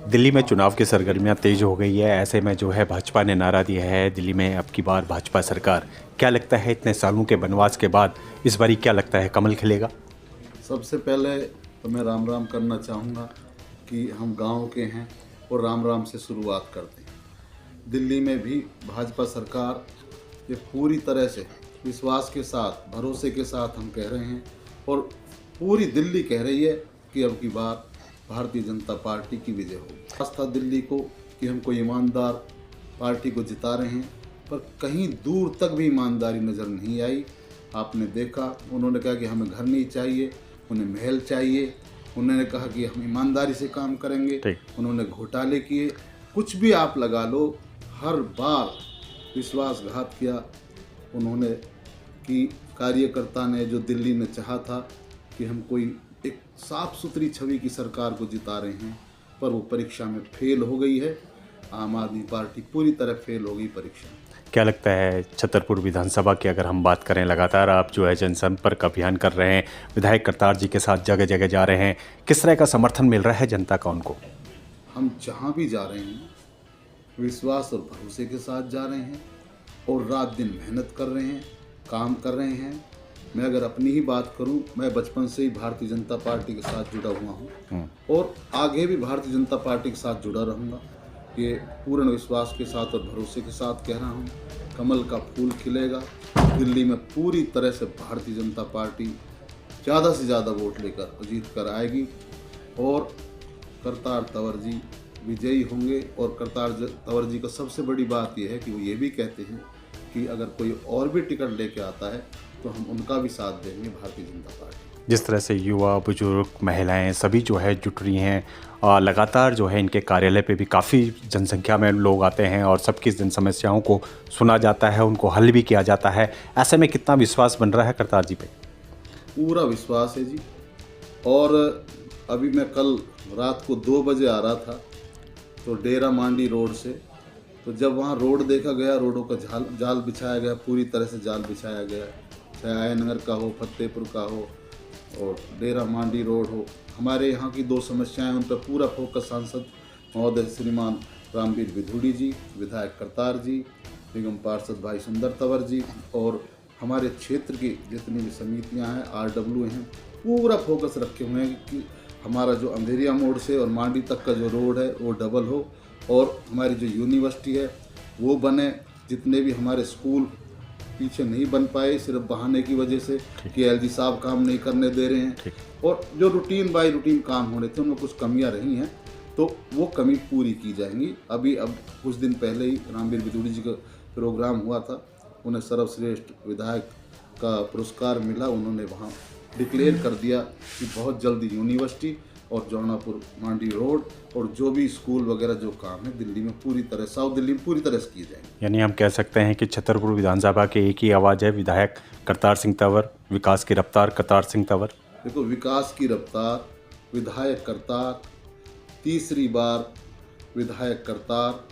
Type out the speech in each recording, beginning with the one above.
दिल्ली में चुनाव की सरगर्मियां तेज हो गई है। ऐसे में जो है भाजपा ने नारा दिया है दिल्ली में अब की बार भाजपा सरकार। क्या लगता है इतने सालों के वनवास के बाद इस बारी क्या लगता है कमल खिलेगा? सबसे पहले तो मैं राम राम करना चाहूँगा कि हम गांव के हैं और राम राम से शुरुआत करते हैं। दिल्ली में भी भाजपा सरकार ये पूरी तरह से विश्वास के साथ, भरोसे के साथ हम कह रहे हैं और पूरी दिल्ली कह रही है कि अब की बार भारतीय जनता पार्टी की विजय होगी। आस्था दिल्ली को कि हम कोई ईमानदार पार्टी को जिता रहे हैं, पर कहीं दूर तक भी ईमानदारी नज़र नहीं आई। आपने देखा, उन्होंने कहा कि हमें घर नहीं चाहिए, उन्हें महल चाहिए। उन्होंने कहा कि हम ईमानदारी से काम करेंगे, उन्होंने घोटाले किए। कुछ भी आप लगा लो, हर बार विश्वासघात किया उन्होंने। कि कार्यकर्ता ने, जो दिल्ली ने चाहा था कि हम कोई एक साफ सुथरी छवि की सरकार को जिता रहे हैं, पर वो परीक्षा में फेल हो गई है। आम आदमी पार्टी पूरी तरह फेल हो गई परीक्षा में। क्या लगता है छतरपुर विधानसभा की अगर हम बात करें, लगातार आप जो है जनसंपर्क अभियान कर रहे हैं, विधायक करतार जी के साथ जगह जगह जा रहे हैं, किस तरह का समर्थन मिल रहा है जनता का उनको? हम जहाँ भी जा रहे हैं विश्वास और भरोसे के साथ जा रहे हैं और रात दिन मेहनत कर रहे हैं, काम कर रहे हैं। मैं अगर अपनी ही बात करूं, मैं बचपन से ही भारतीय जनता पार्टी के साथ जुड़ा हुआ हूं और आगे भी भारतीय जनता पार्टी के साथ जुड़ा रहूंगा। ये पूर्ण विश्वास के साथ और भरोसे के साथ कह रहा हूं। कमल का फूल खिलेगा। दिल्ली में पूरी तरह से भारतीय जनता पार्टी ज़्यादा से ज़्यादा वोट लेकर जीत कर आएगी और करतार तंवर जी विजयी होंगे। और करतार तंवर जी का सबसे बड़ी बात यह है कि वो ये भी कहते हैं कि अगर कोई और भी टिकट लेके आता है तो हम उनका भी साथ देंगे, भारतीय जनता पार्टी। जिस तरह से युवा, बुजुर्ग, महिलाएं सभी जो है जुट रही हैं, लगातार जो है इनके कार्यालय पे भी काफ़ी जनसंख्या में लोग आते हैं और सबकी जन समस्याओं को सुना जाता है, उनको हल भी किया जाता है। ऐसे में कितना विश्वास बन रहा है करतार जी पे? पूरा विश्वास है जी। और अभी मैं कल रात को 2 बजे आ रहा था तो डेरा मांडी रोड से, तो जब वहाँ रोड देखा गया, रोडों का जाल बिछाया गया, पूरी तरह से जाल बिछाया गया, चाहे आयनगर का हो, फतेहपुर का हो और डेरा मांडी रोड हो। हमारे यहाँ की 2 समस्याएं, उन पर पूरा फोकस सांसद महोदय श्रीमान रामवीर विधूड़ी जी, विधायक करतार जी, निगम पार्षद भाई सुंदर तंवर जी और हमारे क्षेत्र की जितनी भी समितियाँ हैं, RW हैं, पूरा फोकस रखे हुए हैं कि हमारा जो अंधेरिया मोड़ से और मांडी तक का जो रोड है वो डबल हो और हमारी जो यूनिवर्सिटी है वो बने। जितने भी हमारे स्कूल पीछे नहीं बन पाए सिर्फ बहाने की वजह से कि LG साहब काम नहीं करने दे रहे हैं, और जो रूटीन बाय रूटीन काम होने थे उनमें कुछ कमियां रही हैं, तो वो कमी पूरी की जाएंगी। अब कुछ दिन पहले ही रामवीर विधूड़ी जी का प्रोग्राम हुआ था, उन्हें सर्वश्रेष्ठ विधायक का पुरस्कार मिला। उन्होंने वहाँ डिक्लेयर कर दिया कि बहुत जल्दी यूनिवर्सिटी और जौनापुर मांडी रोड और जो भी स्कूल वगैरह जो काम है दिल्ली में पूरी तरह, साउथ दिल्ली में पूरी तरह से किए जाएंगे। यानी हम कह सकते हैं कि छतरपुर विधानसभा के एक ही आवाज़ है, विधायक करतार सिंह तंवर, विकास की रफ्तार करतार सिंह तंवर। देखो, विकास की रफ्तार, विधायक करतार, तीसरी बार विधायक करतार,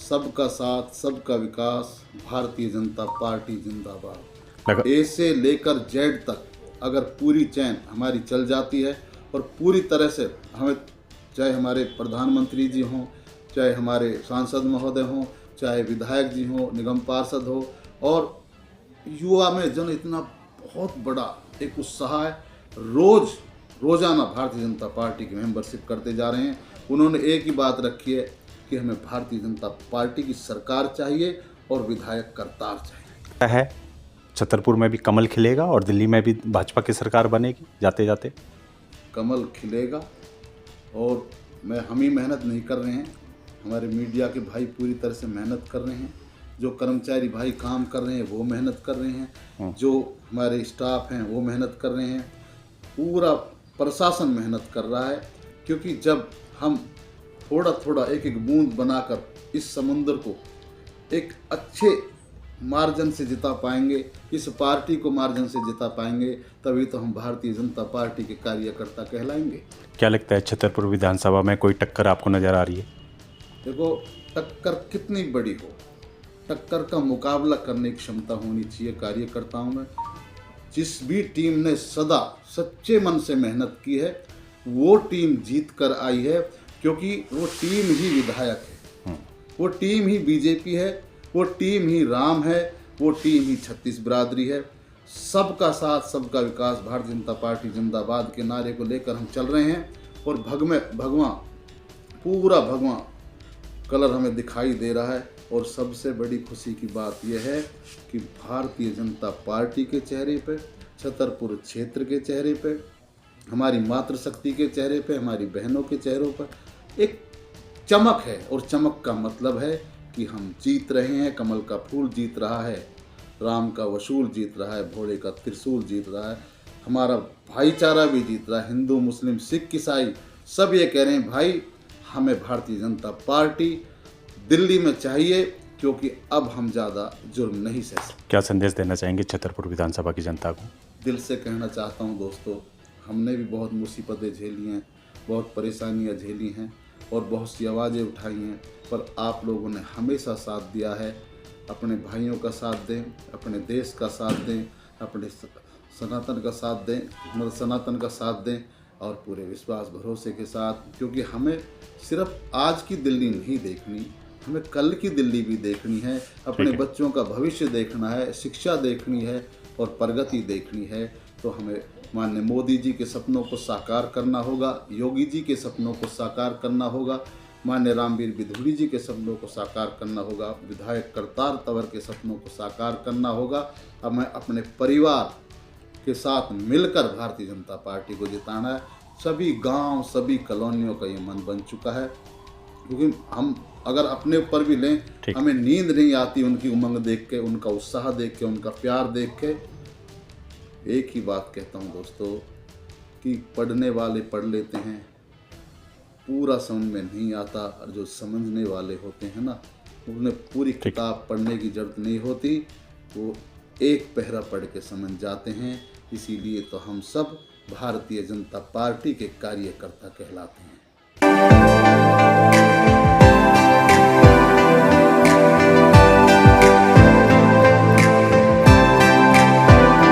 सबका साथ, सबका विकास, भारतीय जनता पार्टी जिंदाबाद। ए से लेकर जेड तक अगर पूरी चैन हमारी चल जाती है और पूरी तरह से हमें, चाहे हमारे प्रधानमंत्री जी हों, चाहे हमारे सांसद महोदय हों, चाहे विधायक जी हों, निगम पार्षद हो, और युवा में जन इतना बहुत बड़ा एक उत्साह है। रोजाना भारतीय जनता पार्टी की मेंबरशिप करते जा रहे हैं। उन्होंने एक ही बात रखी है कि हमें भारतीय जनता पार्टी की सरकार चाहिए और विधायक करतार चाहिए। है छतरपुर में भी कमल खिलेगा और दिल्ली में भी भाजपा की सरकार बनेगी जाते जाते? कमल खिलेगा और हम ही मेहनत नहीं कर रहे हैं, हमारे मीडिया के भाई पूरी तरह से मेहनत कर रहे हैं, जो कर्मचारी भाई काम कर रहे हैं वो मेहनत कर रहे हैं, जो हमारे स्टाफ हैं वो मेहनत कर रहे हैं, पूरा प्रशासन मेहनत कर रहा है। क्योंकि जब हम थोड़ा थोड़ा एक एक बूंद बनाकर इस समुद्र को एक अच्छे मार्जिन से जिता पाएंगे, इस पार्टी को मार्जिन से जिता पाएंगे, तभी तो हम भारतीय जनता पार्टी के कार्यकर्ता कहलाएंगे। क्या लगता है छतरपुर विधानसभा में कोई टक्कर आपको नज़र आ रही है? देखो, टक्कर कितनी बड़ी हो, टक्कर का मुकाबला करने की क्षमता होनी चाहिए कार्यकर्ताओं में। जिस भी टीम ने सदा सच्चे मन से मेहनत की है वो टीम जीत कर आई है। क्योंकि वो टीम ही विधायक है, वो टीम ही बीजेपी है, वो टीम ही राम है, वो टीम ही 36 बिरादरी है। सबका साथ सबका विकास, भारतीय जनता पार्टी जिंदाबाद के नारे को लेकर हम चल रहे हैं और भगवां पूरा भगवां कलर हमें दिखाई दे रहा है। और सबसे बड़ी खुशी की बात यह है कि भारतीय जनता पार्टी के चेहरे पे, छतरपुर क्षेत्र के चेहरे पे, हमारी मातृशक्ति के चेहरे पे, हमारी बहनों के चेहरों पर एक चमक है। और चमक का मतलब है कि हम जीत रहे हैं, कमल का फूल जीत रहा है, राम का वसूल जीत रहा है, भोले का त्रिशूल जीत रहा है, हमारा भाईचारा भी जीत रहा है। हिंदू, मुस्लिम, सिख, ईसाई सब ये कह रहे हैं भाई हमें भारतीय जनता पार्टी दिल्ली में चाहिए, क्योंकि अब हम ज़्यादा जुर्म नहीं सह सकते। क्या संदेश देना चाहेंगे छतरपुर विधानसभा की जनता को? दिल से कहना चाहता हूँ दोस्तों, हमने भी बहुत मुसीबतें झेली हैं, बहुत परेशानियाँ झेली हैं और बहुत सी आवाज़ें उठाई हैं, पर आप लोगों ने हमेशा साथ दिया है। अपने भाइयों का साथ दें, अपने देश का साथ दें, अपने सनातन का साथ दें, मतलब सनातन का साथ दें और पूरे विश्वास भरोसे के साथ, क्योंकि हमें सिर्फ आज की दिल्ली नहीं देखनी, हमें कल की दिल्ली भी देखनी है, अपने बच्चों का भविष्य देखना है, शिक्षा देखनी है और प्रगति देखनी है। तो हमें माननीय मोदी जी के सपनों को साकार करना होगा, योगी जी के सपनों को साकार करना होगा, माननीय रामवीर बिधूड़ी जी के सपनों को साकार करना होगा, विधायक करतार तंवर के सपनों को साकार करना होगा। हमें अपने परिवार के साथ मिलकर भारतीय जनता पार्टी को जिताना है। सभी गांव, सभी कॉलोनियों का ये मन बन चुका है, क्योंकि हम अगर अपने ऊपर भी लें, हमें नींद नहीं आती उनकी उमंग देख के, उनका उत्साह देख के, उनका प्यार देख के। एक ही बात कहता हूँ दोस्तों कि पढ़ने वाले पढ़ लेते हैं, पूरा समझ में नहीं आता, और जो समझने वाले होते हैं ना, उन्हें पूरी किताब पढ़ने की जरूरत नहीं होती, वो एक पहरा पढ़ के समझ जाते हैं। इसीलिए तो हम सब भारतीय जनता पार्टी के कार्यकर्ता कहलाते हैं।